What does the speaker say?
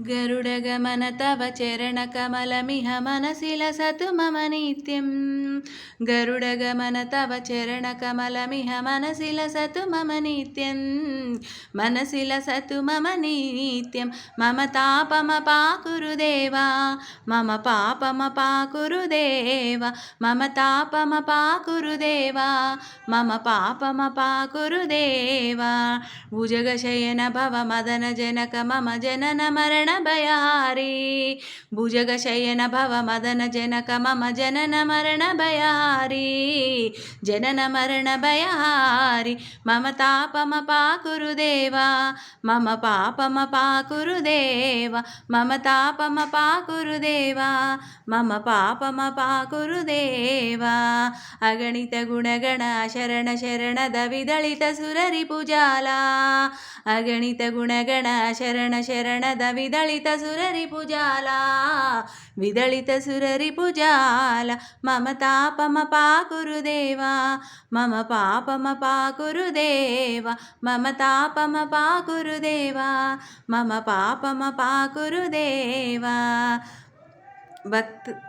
गरुडगमन तव चरणकमलमिह मनसि लसतु मम नित्यं। गरुडगमन तव चरणकमलमिह मनसि लसतु मम नित्यं। मनसि लसतु मम नित्यं। मम तापमपाकुरु देवा, मम पापमपाकुरु देवा, मम तापमपाकुरु देवा, मम पापमपाकुरु देवा। भुजगशयन भव मदन जनक मम जनन मरण भयहारी। भुजगशयन भव मदन जनक मम जनन मरण भयहारी। जनन मरण भयहारी। मम तापमपाकुरु देवा, मम पापमपाकुरु देवा, मम तापमपाकुरु देवा, मम पापमपाकुरु देवा। अगणित गुणगण शरण शरणद विदलित सुररिपुजाला। अगणित गुणगण शरण शरणद विदलित सुररिपुजाला। विदलित सुररिपुजाला। मम तापमपाकुरु देवा, मम पापमपाकुरु देवा, मम तापमपाकुरु देवा, मम पापमपाकुरु देवा। भक्त